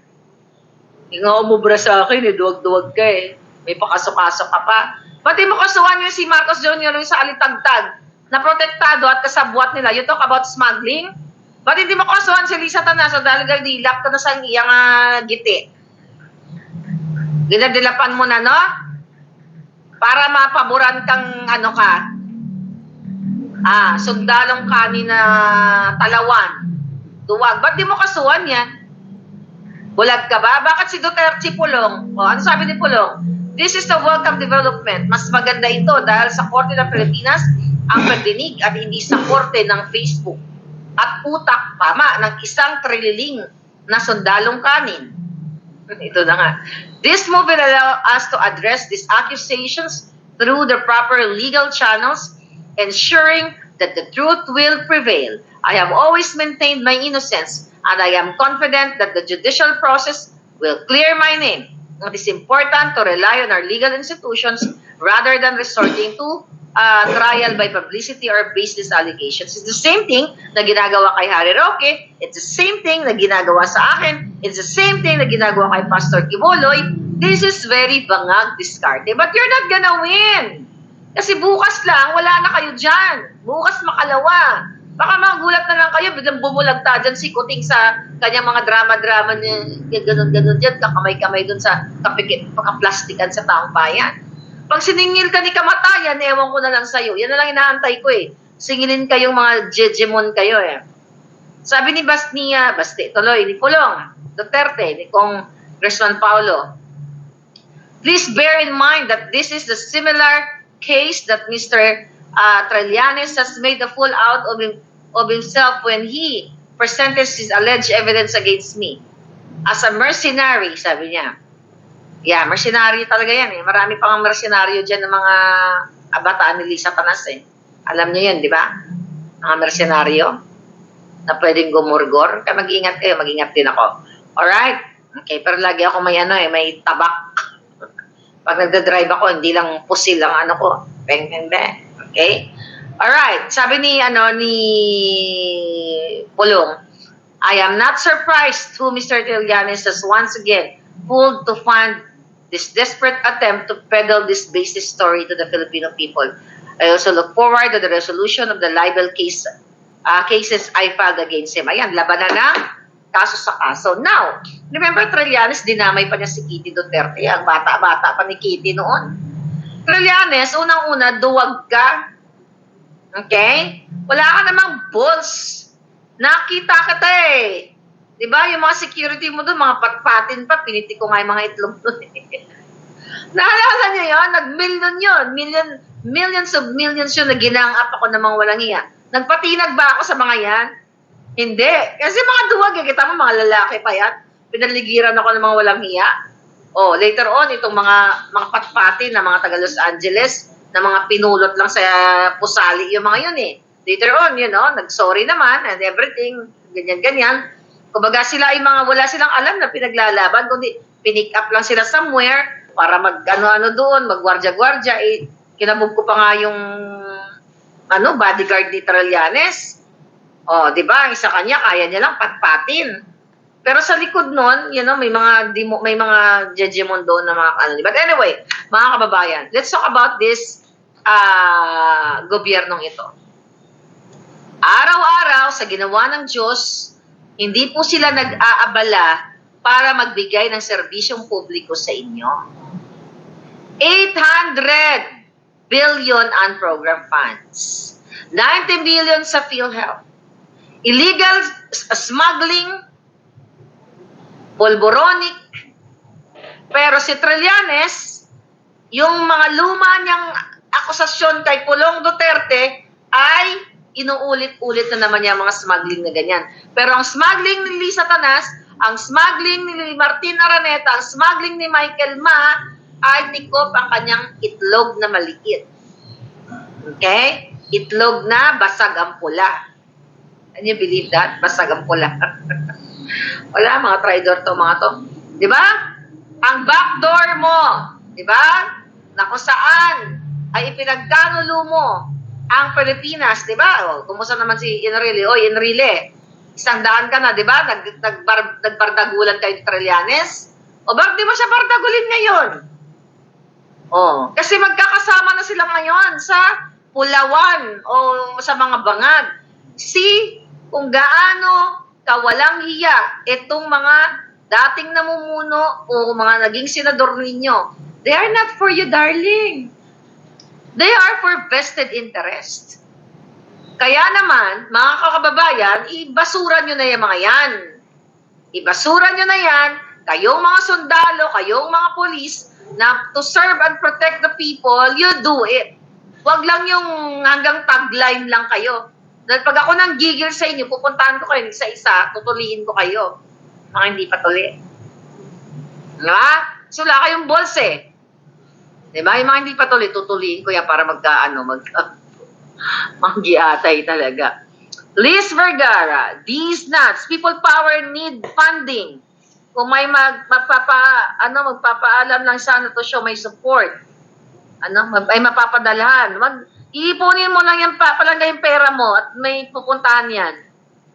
Nga umubra sa akin, duwag-duwag ka May pakasok-kasok ka pa. Pati mo kasuhan yung si Marcos Jr. yung sa alitagtag na protektado at kasabwat nila. You talk about smuggling? Ba't hindi mo kasuhan si Lisa Tanas dahil dilap ka na sa iyang giti? Dinadilapan mo na, no? Para mapaboran kang sundalong kanin na talawan. Duwag. Ba't di mo kasuhan yan? Bulag ka ba? Bakit si Duterte Pulong? Ano sabi ni Pulong? This is the welcome development. Mas maganda ito dahil sa Korte ng Pilipinas ang pagdinig at hindi sa Korte ng Facebook. At utak tama ng 1 trililing na sundalong kanin. Ito na nga. This move will allow us to address these accusations through the proper legal channels, ensuring that the truth will prevail. I have always maintained my innocence, and I am confident that the judicial process will clear my name. It is important to rely on our legal institutions rather than resorting to trial by publicity or baseless allegations. It's the same thing na ginagawa kay Harry Roque. It's the same thing na ginagawa sa akin. It's the same thing na ginagawa kay Pastor Quiboloy. This is very Bangag diskarte. But you're not gonna win. Kasi bukas lang, wala na kayo dyan. Bukas makalawa. Baka magulat na lang kayo, biglang bumulagta dyan si Kuting sa kanyang mga drama-drama niya, ganun-ganun dyan, kakamay-kamay dun sa pagkaplastikan sa taong bayan. Pag siningil ka ni kamatayan, ewan ko na lang sa'yo. Yan na lang inaantay ko Singilin kayong mga jejemon kayo Sabi ni ni Pulong, Duterte, ni Congressman Paulo, please bear in mind that this is the similar case that Mr. Trillanes has made a fool out of himself when he presented his alleged evidence against me. As a mercenary, sabi niya. Yeah, mercenary talaga yan Marami pang mercenaryo dyan ng mga abataan ni Lisa Tanas Alam niyo yan, di ba? Mga mercenaryo. na pwedeng gumurgor. Kaya mag-ingat kayo, mag-ingat din ako. Alright? Okay, pero lagi ako may may tabak. Pag nagda-drive ako, hindi lang pusil ang ano ko. Bang, bang, bang. Okay? Alright, sabi ni Pulong, I am not surprised who Mr. Trillanes has once again pulled to fund this desperate attempt to peddle this baseless story to the Filipino people. I also look forward to the resolution of the libel cases I filed against him. Ayan, labanan ng kaso sa kaso. Now, remember Trillanes, dinamay pa niya si Kitty Duterte. Ang bata-bata pa ni Kitty noon. Trillanes, unang-una, duwag ka. Okay? Wala ka namang balls. Nakita kita eh. Diba? Yung mga security mo doon, mga patpatin pa, piniti ko nga yung mga itlog doon eh. Naalala niyo yun? Nag-million yun. Millions of millions yun na ginang-up ako ng mga walang iya. Nagpatinag ba ako sa mga yan? Hindi. Kasi mga duwag eh. Kita mo, mga lalaki pa yan. Pinaligiran ako ng mga walang iya. Oh, later on, itong mga patpatin na mga taga Los Angeles, na mga pinulot lang sa pusali yung mga yun eh. Later on, nag-sorry naman and everything, ganyan-ganyan. Kumbaga sila ay wala silang alam na pinaglalaban, kundi pinick up lang sila somewhere para mag-ano-ano doon, mag-gwardya-gwardya. Kinabog ko pa nga yung bodyguard ni Trillanes. Oh, di ba? Isa kanya, kaya niya lang patpatin. Pero sa likod nun, may mga judgment doon na mga ano. But anyway, mga kababayan, let's talk about this gobyernong ito. Araw-araw sa ginawa ng Diyos, hindi po sila nag-aabala para magbigay ng serbisyong publiko sa inyo. 800 billion unprogrammed funds. 90 billion sa PhilHealth. Illegal smuggling, polboronic. Pero si Trillanes, yung mga luma niyang akusasyon kay Pulong Duterte ay inuulit-ulit na naman niya mga smuggling na ganyan. Pero ang smuggling ni Lisa Tanas, ang smuggling ni Martin Araneta, ang smuggling ni Michael Ma, ay tikop ang kanyang itlog na maliit. Okay? Itlog na basag ang pula. Can you believe that? Basag ang pula. Wala, mga traidor to, mga to. Di ba? Ang backdoor mo, di ba? Na kung saan ay ipinagkanulo mo ang Pilipinas, di ba? O, kumusta naman si Enrile? Oy, Enrile, 100 ka na, di ba? Nagbardagulan kayo ni Trillanes? O, bakit di mo siya bardagulin ngayon? O, kasi magkakasama na sila ngayon sa Pulawan o sa mga bangag. See kung gaano kawalang hiya itong mga dating namumuno o mga naging senador ninyo. They are not for you, darling. They are for vested interest. Kaya naman, mga kakababayan, ibasura nyo na yung mga yan. Ibasura nyo na yan, kayong mga sundalo, kayong mga polis, na to serve and protect the people, you do it. Huwag lang yung hanggang tagline lang kayo. Dahil pag ako nang gigil sa inyo, pupuntahan ko kayo isa-isa, tutuliin ko kayo. Mga hindi patuli. Diba? So, wala kayong balls eh. Diba? Yung mga hindi patuloy, tutuliin ko yan para manggiatay talaga. Liz Vergara, these nuts, people power need funding. Kung may magpapaalam lang sana to show may support. Ay mapapadalhan. Iipunin mo lang yan palagay yung pera mo at may pupuntahan yan.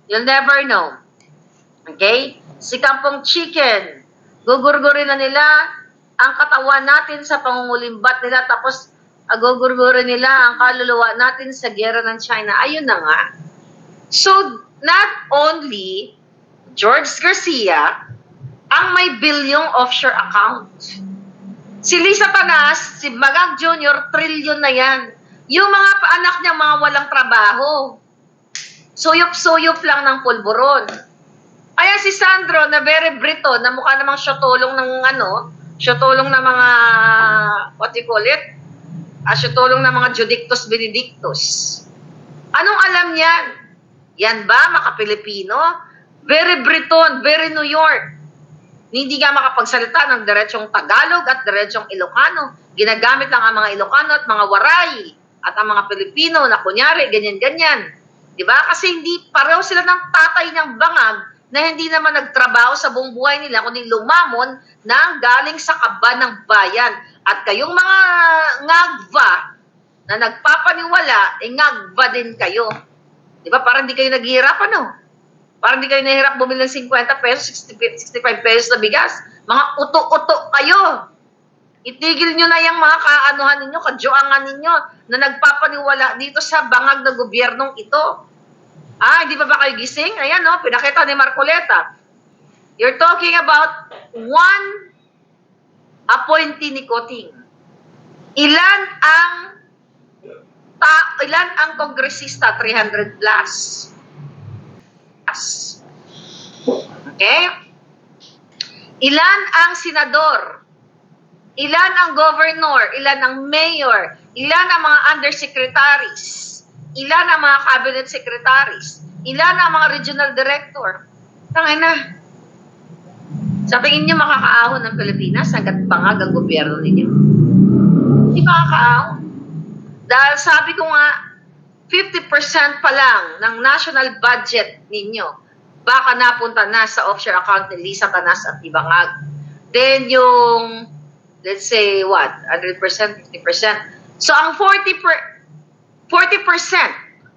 You'll never know. Okay? Si Kampong Chicken, gugurgurin na nila ang katawan natin sa pangungulimbat nila, tapos agugurgurin nila ang kaluluwa natin sa gera ng China. Ayun na nga. So, not only George Garcia ang may bilyong offshore account. Si Lisa Tanas, si Magag Jr., trilyon na yan. Yung mga paanak niya, mga walang trabaho. Suyop-suyop lang ng pulburon. Ayan si Sandro na very Brito, na mukha namang syotolong ng syotolong na mga, what you call it? Syotolong na mga Judictus Benedictus. Anong alam niyan? Yan ba, maka-Pilipino? Very Briton, very New York. Hindi nga makapagsalita ng diretsong Tagalog at diretsong Ilocano. Ginagamit lang ang mga Ilocano at mga Waray at ang mga Pilipino na kunyari, ganyan-ganyan. Di ba? Kasi hindi pareho sila ng tatay ng bangag na hindi naman nagtrabaho sa buong buhay nila, kundi lumamon ng galing sa kaba ng bayan. At kayong mga ngagva na nagpapaniwala, ngagva din kayo. Di ba? Parang hindi kayo naghihirap, ano? Parang hindi kayo nahihirap bumili ng 50 pesos, 65 pesos na bigas. Mga uto-uto kayo. Itigil nyo na yung mga kaanuhan ninyo, kadyoangan ninyo na nagpapaniwala dito sa bangag na gobyernong ito. Hindi pa ba kayo gising? Ayan, no? Pinakita ni Marcoleta. You're talking about one appointee ni Coting. Ilan ang kongresista? 300 plus. Okay? Ilan ang senador? Ilan ang governor? Ilan ang mayor? Ilan ang mga undersecretaries? Ilan ang mga cabinet secretaries? Ilan ang mga regional director? Tangina. Sa tingin niyo makakaahon ng Pilipinas hanggat bangag ang gobyerno ninyo? Hindi makakaahon. Dahil sabi ko nga, 50% pa lang ng national budget ninyo baka napunta na sa offshore account ni Lisa Tanas at Ibangag. Then yung, let's say, what? 100%, 50%. So ang 40%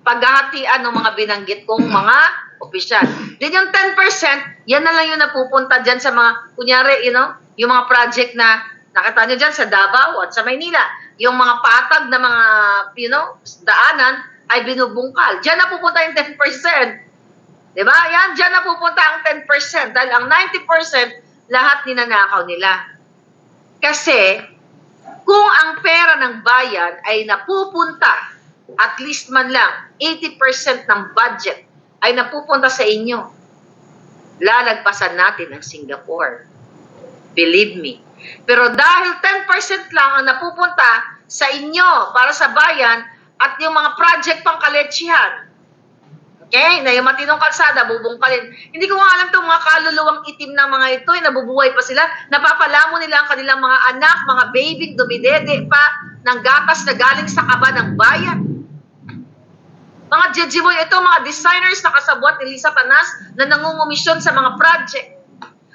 paghahatian ng mga binanggit kong mga opisyal. Then yung 10%, yan na lang yung napupunta dyan sa mga, kunyari, yung mga project na nakita nyo dyan sa Davao at sa Maynila. Yung mga patag na mga, daanan, ay binubungkal. Diyan na pupunta yung 10%. Diba? Yan, diyan na pupunta ang 10%. Dahil ang 90%, lahat ninanakaw nila. Kasi, kung ang pera ng bayan ay napupunta, at least man lang, 80% ng budget ay napupunta sa inyo, lalagpasan natin ang Singapore. Believe me. Pero dahil 10% lang ang napupunta sa inyo para sa bayan, at yung mga project pang kaletsihan, okay, na yung matinong kalsada, bubungkalin. Hindi ko nga alam itong mga kaluluwang itim na mga ito, nabubuhay pa sila, napapalamo nila ang kanilang mga anak, mga baby, dumidede pa, ng gatas na galing sa kaba ng bayan. Mga jejimoy ito, mga designers na kasabwat ni Lisa Tanas na nangungumisyon sa mga project.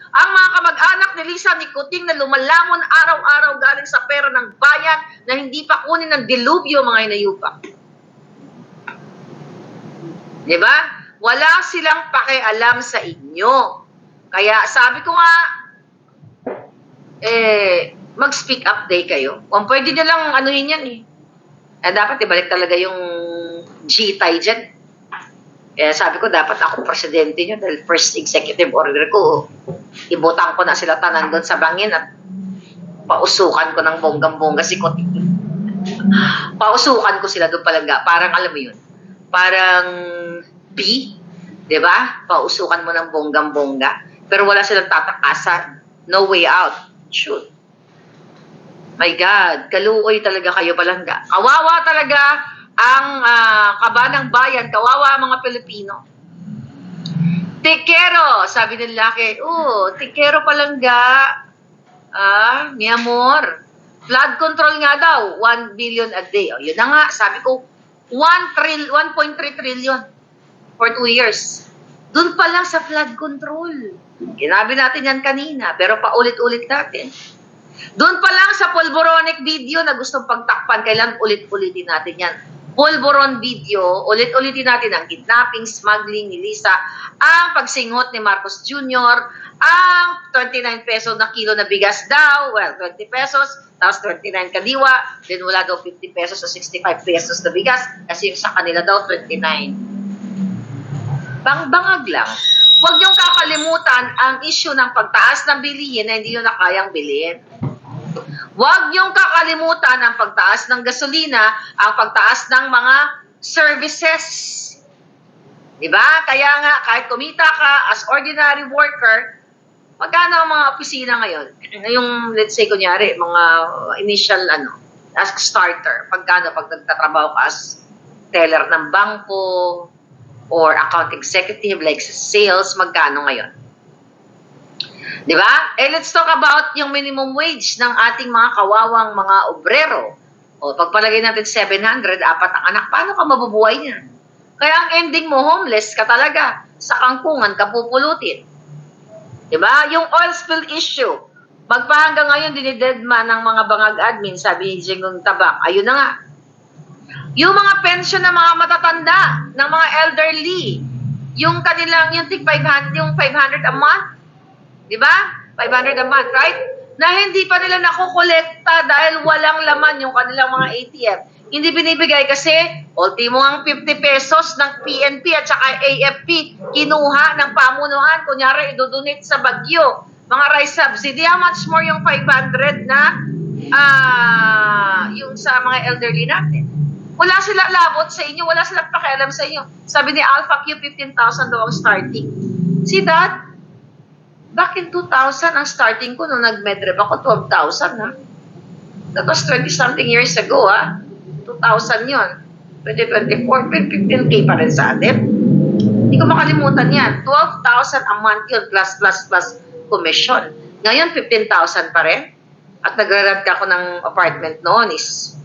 Ang mga kamag-anak ni Lisa ni Coting na lumalamon araw-araw galing sa pera ng bayan na hindi pa kunin ng dilubyo mga inayupa. Diba? Wala silang pakialam sa inyo. Kaya sabi ko nga, mag-speak up day kayo. Kung pwede nyo lang anuhin yan dapat ibalik talaga yung G-tie dyan. Kaya sabi ko, dapat ako presidente nyo dahil first executive order ko, ibutang ko na sila tanan doon sa bangin at pausukan ko ng bonggang-bongga si Coting. Pausukan ko sila doon palangga. Parang alam mo yun, parang B, di ba? Pausukan mo ng bonggang-bongga. Pero wala silang tatakasan. No way out. Shoot. My God, kaluoy talaga kayo palangga. Kawawa talaga ang kaba ng bayan, kawawa mga Pilipino. Tikero, sabi ng lalaki, tikero palangga. Mi amor. Flood control nga daw, 1 billion a day. Yun na nga, sabi ko, 1.3 trillion for 2 years. Doon pa lang sa flood control. Ginabi natin yan kanina, pero paulit-ulit natin. Doon pa lang sa pulboronic video na gustong pagtakpan, kailan ulit-ulitin natin yan. Pulboron video, ulit-ulitin natin ang kidnapping, smuggling ni Lisa, ang pagsinghot ni Marcos Jr., ang 29 peso na kilo na bigas daw, 20 pesos, tapos 29 kadiwa, then wala daw 50 pesos o 65 pesos na bigas, kasi yung sa kanila daw 29. Bang-bangag lang. Huwag niyong kakalimutan ang issue ng pagtaas ng bilihin na hindi nyo na kayang bilhin. Huwag niyong kakalimutan ang pagtaas ng gasolina, ang pagtaas ng mga services. Diba? Kaya nga, kahit kumita ka as ordinary worker, magkano ang mga opisina ngayon? Yung, let's say, kunyari, mga initial, as starter, pagkano pag nagtatrabaho ka as teller ng bangko, or account executive, like sa sales, magkano ngayon? Di ba? Let's talk about yung minimum wage ng ating mga kawawang mga obrero. O, pagpalagay natin 700, 4 ang anak, paano ka mabubuhay niyan? Kaya ang ending mo, homeless ka talaga. Sa kangkungan ka pupulutin. Diba? Yung oil spill issue, magpahanggang ngayon dinidedma ng mga bangag admin, sabi ni Jingong Tabak. Ayun na nga. Yung mga pension ng mga matatanda, ng mga elderly, yung kanilang, yung 500 a month, di ba? 500 a month, right? Na hindi pa nila nakukolekta dahil walang laman yung kanilang mga ATM. Hindi binibigay kasi ultimo ang 50 pesos ng PNP at saka AFP kinuha ng pamunuan, kunyari idodonate sa Bagyo, mga rice subsidy. How much more yung 500 na yung sa mga elderly natin? Wala sila labot sa inyo, wala silang pakialam sa inyo. Sabi ni Alpha Q, 15,000 daw ang starting. See that? Back in 2000, ang starting ko nung nag-medrep ako, 12,000 ha. That was 20-something years ago ha. 2,000 yun. 2024, 15K pa rin sa atin. Hindi ko makalimutan yan. 12,000 a month yun, plus commission. Ngayon, 15,000 pa rin. At nag-rent ako ng apartment noon is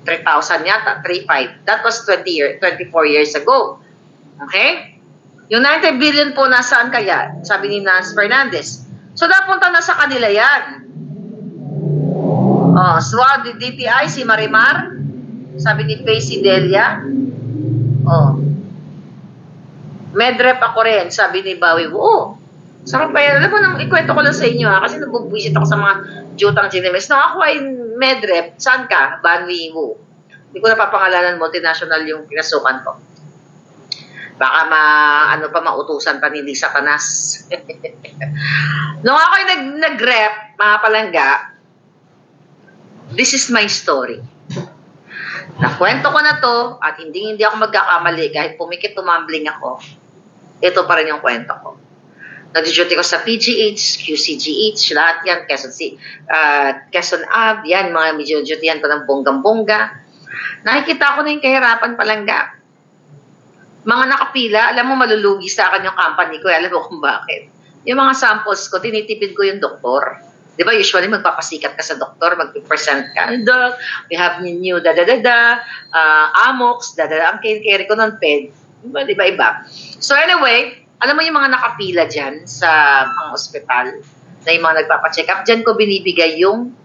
3,000 yata, 3,500. That was 24 years ago. Okay? Yung 90 billion po nasaan kaya? Sabi ni Nance Fernandez. So, napunta na sa kanila yan. Oh, SWA, DTI, si Marimar. Sabi ni Facey Delia. Oh. Medrep ako rin, sabi ni Bawi. Oh, sarap ba yan? Alam mo, ikwento ko lang sa inyo ha, kasi nag-visit ako sa mga jutang Ginemes. No, ako ay medrep. Saan ka? Banwi Wu. Hindi ko napapangalanan, multinational yung pinasukan ko. Baka mautusan pa ni Lisa Panas. Nung ako ay nag-rep, mga palangga, this is my story. Nakwento ko na to at hindi ako magkakamali kahit pumikit tumambling ako. Ito pa rin yung kwento ko. Nag-duty ko sa PGH, QCGH, lahat yan, Quezon Ave, yan, mga medyo duty-yan ko ng bonggang-bongga. Nakikita ko na yung kahirapan palangga. Mga nakapila, alam mo malulugi sa akin yung company ko, alam mo kung bakit. Yung mga samples ko, tinitipid ko yung doktor. Di ba, usually magpapasikat ka sa doktor, mag-present ka. Doc, we have new Amox, ang carry ko ng PED. Di ba, iba? So anyway, alam mo yung mga nakapila dyan sa mga ospital, na yung mga nagpapacheck up, dyan ko binibigay yung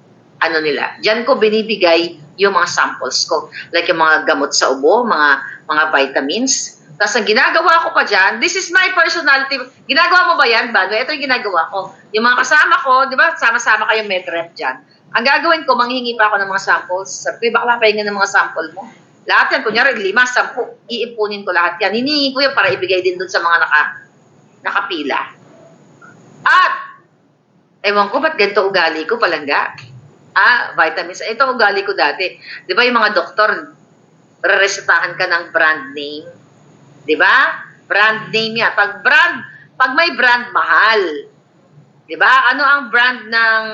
nila. Dyan ko binibigay yung mga samples ko. Like yung mga gamot sa ubo, mga vitamins. Tapos ang ginagawa ko pa dyan, this is my personality. Ginagawa mo ba yan, Bano? Ito yung ginagawa ko. Yung mga kasama ko, di ba, sama-sama kayong medrep dyan. Ang gagawin ko, manghingi pa ako ng mga samples. Sabi ko, bakla pahinga ng mga sample mo. Lahat yan, kunyari, 5, 10, iipunin ko lahat yan. Hinihingi ko yan para ibigay din dun sa mga nakapila. At, ewan ko, ba't ganito ugali ko, palangga? Vitamins. Ito ugali ko dati. Di ba yung mga doktor, re-resetahan ka ng brand name? Di ba? Brand name yan. Pag may brand, mahal. Di ba? Ano ang brand ng,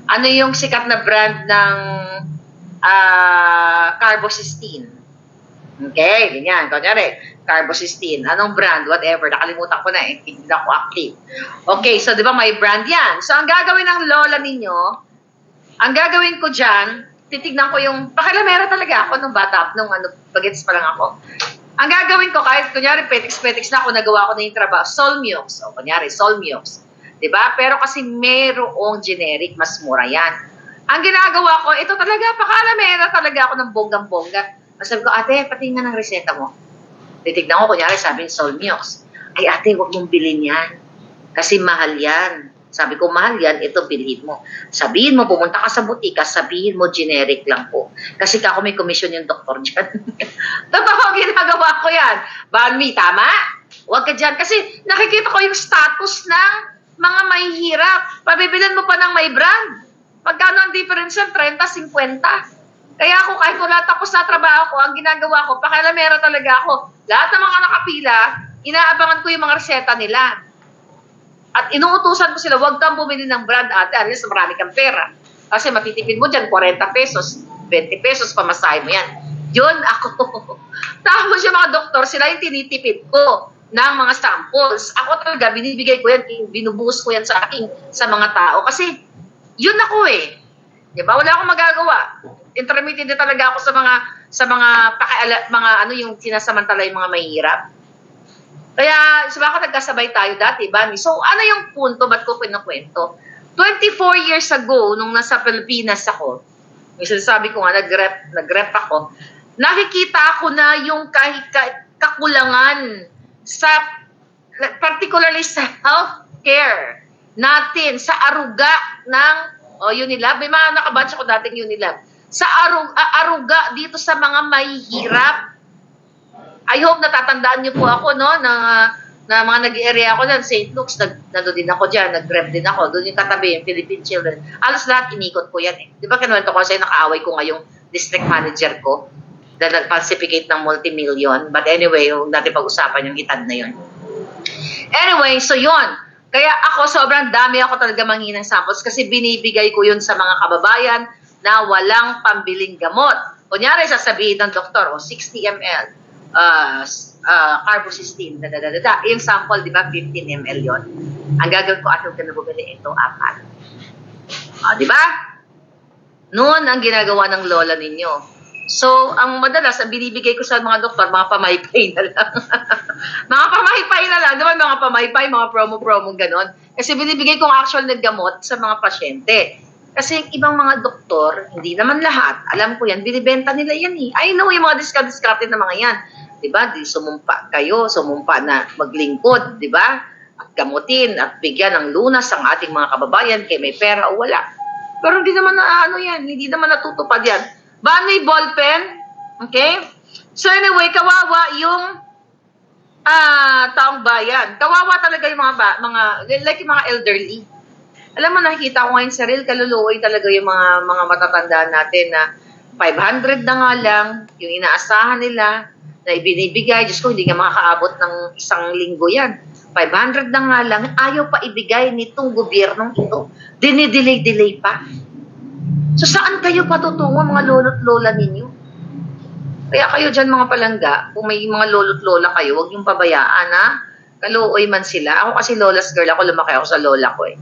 ano yung sikat na brand ng carbocysteine? Okay, ganyan. Kunyari, carbocysteine. Anong brand? Whatever. Nakalimutan ko na eh. Hindi ako active. Okay, so di ba may brand yan? So ang gagawin ng lola ninyo, ang gagawin ko dyan, titignan ko yung, pakilamera talaga ako nung bata, bagets pa lang ako. Ang gagawin ko, kahit kunyari petiks na ako, nagawa ko na yung trabaho, Solmiox. O kunyari, Solmiox. Diba? Pero kasi merong generic, mas mura yan. Ang ginagawa ko, ito talaga, pakilamera talaga ako ng bonggang-bongga. Sabi ko, ate, pati nga ng reseta mo. Titignan ko, kunyari, sabi ng Solmiox. Ay ate, huwag mong bilhin yan. Kasi mahal yan. Sabi ko, mahal yan, ito bilhin mo. Sabihin mo, pumunta ka sa butika, sabihin mo, generic lang po. Kasi ako may commission yung doktor dyan. Totoo, ginagawa ko yan. Banmi, tama? Huwag ka dyan. Kasi nakikita ko yung status ng mga mahihirap. Pabibilan mo pa ng may brand. Pagkano ang difference yan? 30, 50. Kaya ako, kahit wala tapos na trabaho ko, ang ginagawa ko, pakialamera talaga ako. Lahat ng mga nakapila, inaabangan ko yung mga reseta nila. At inuutusan ko sila, huwag kang bumili ng brand ate, alis marami kang pera. Kasi matitipid mo dyan, 40 pesos, 20 pesos, pamasahe mo yan. Yun ako. Tapos yung mga doktor, sila yung tinitipid ko ng mga samples. Ako talaga, binibigay ko yan, binubuhos ko yan sa mga tao. Kasi, yun ako eh. Diba? Wala akong magagawa. Intermittent din talaga ako sa mga mga ano yung sinasamantala yung mga mahirap. Kaya baka nagkasabay tayo dati, Bani. So ano yung punto, ba't ko pinakwento? 24 years ago, nung nasa Pilipinas ako, yung sinasabi ko nga, nag-rep ako, nakikita ako na yung kahit kakulangan sa, particularly sa healthcare natin, sa aruga ng Unilab. May mga nakabatch ako dating Unilab. Sa aruga dito sa mga mahihirap. I hope natatandaan niyo po ako, no, na mga nag-area ako dyan, St. Luke's, nandun din ako dyan, nag-rep din ako, doon yung katabi, yung Philippine Children. Alos lahat inikot ko yan eh. Di ba kinuwento ko sa'yo, nakaaway ko ngayong district manager ko, dahil nag-falsificate ng multi-million. But anyway, yung natin pag-usapan yung itad na yun. Anyway, so yun. Kaya ako, sobrang dami ako talaga manghinang samples kasi binibigay ko yun sa mga kababayan na walang pambiling gamot. Kunyari, sasabihin ng doktor, 60 ml, carbocysteine, yung sample, di ba, 15 ml yun. Ang gagawin ko, atong kinabubili, ito, 4. Di ba? Noon ang ginagawa ng lola ninyo. So, ang madalas, ang binibigay ko sa mga doktor, mga pamaypay na lang. Mga pamaypay na lang. Di ba, mga pamaypay, mga promo-promo, ganon. Kasi binibigay kong actual na gamot sa mga pasyente. Kasi yung ibang mga doktor, hindi naman lahat, alam ko yan, binibenta nila yan eh. I know yung mga discount na mga yan. Diba? Di sumumpa kayo, sumumpa na maglingkod, diba? At gamutin at bigyan ng lunas ang ating mga kababayan kay may pera o wala. Pero hindi naman na ano yan, hindi naman natutupad yan. Ba may ballpen? Okay? So anyway, kawawa yung taong bayan. Kawawa talaga yung mga like yung mga elderly. Alam mo, nakikita ko ngayon sa real, kaluluoy talaga yung mga matatanda natin na 500 na nga lang, yung inaasahan nila, na ibinibigay. Diyos ko, hindi nga makakaabot ng 1 linggo yan. 500 na nga lang, ayaw pa ibigay nitong gobyernong ito. Dinidelay-delay pa. So, saan kayo patutungo, mga lolo't lola ninyo? Kaya kayo dyan, mga palangga, kung may mga lolo't lola kayo, huwag yung pabayaan, ha? Kaluoy man sila. Ako kasi lola's girl, ako lumaki ako sa lola ko, eh.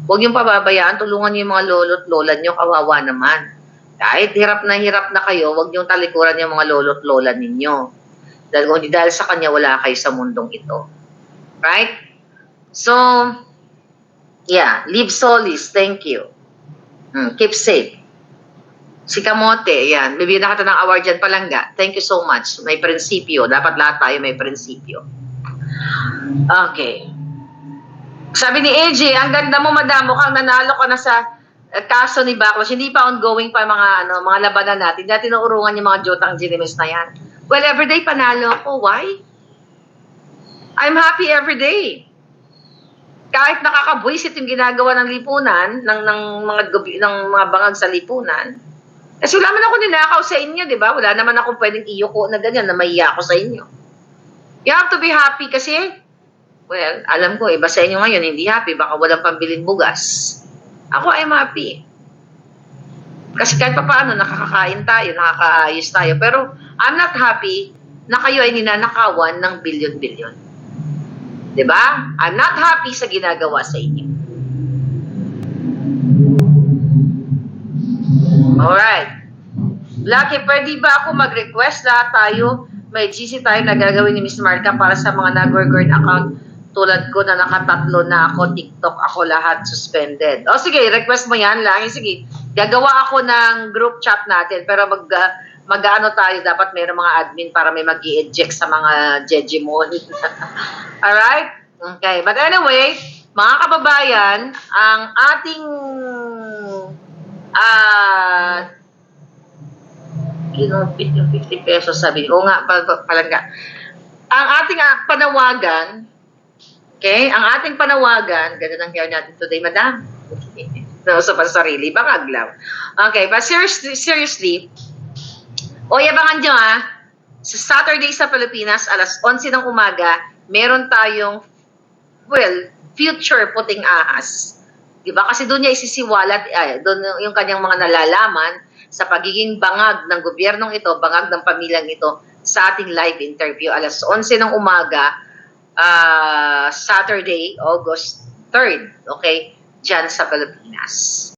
Huwag yung pababayaan, tulungan niyo yung mga lolo't lola nyo, kawawa naman. Kahit hirap na kayo, huwag yung talikuran yung mga lolo't lola ninyo. Dahil sa kanya, wala kayo sa mundong ito. Right? So, yeah, live solis, thank you. Keep safe. Si Kamote, yan. Bibigyan na kita ng award dyan, palangga. Thank you so much. May prinsipyo. Dapat lahat tayo may prinsipyo. Okay. Sabi ni AJ, ang ganda mo, madam, mukhang nanalo ka na sa kaso ni Baclash. Hindi pa ongoing pa mga labanan natin. Dati tinuurungan yung mga Jotang Ginimis na yan. Well, everyday panalo ako. Why? I'm happy everyday. Kahit nakakabwisit yung ginagawa ng lipunan, ng mga bangag sa lipunan. Kasi wala man ako ninakaw sa inyo, di ba? Wala naman akong pwedeng iyuko na ganyan, na maiya ako sa inyo. You have to be happy kasi, well, alam ko, iba sa inyo ngayon, hindi happy, baka walang pambiling bugas. Ako, I'm happy. Kasi kahit pa paano, nakakakain tayo, nakakaayos tayo. Pero, I'm not happy na kayo ay ninanakawan ng bilyon-bilyon. Diba? I'm not happy sa ginagawa sa inyo. Alright. Lucky, pwede ba ako mag-request? Lahat tayo, may GC tayo na gagawin ni Miss Marca para sa mga nag-work account tulad ko na nakatatlo na ako, TikTok ako, lahat suspended. O sige, request mo yan lang. Sige, gagawa ako ng group chat natin, pero mag-ano tayo, dapat mayroong mga admin para may mag-i-eject sa mga jejimon. Alright? Okay. But anyway, mga kababayan, ang ating kinumpit yung 50 pesos, sabi ko nga, palangga. Ang ating panawagan, okay? Ang ating panawagan, ganun ang hair natin today, madam. No, sa pansarili, bangag lang. Okay, but seriously, yabangan nyo sa Saturday sa Pilipinas, alas 11 ng umaga, meron tayong, future puting ahas. Diba? Kasi doon niya isisiwalat, doon yung kanyang mga nalalaman sa pagiging bangag ng gobyernong ito, bangag ng pamilyang ito, sa ating live interview, alas 11 ng umaga, Saturday, August 3rd, okay? Diyan sa Pilipinas.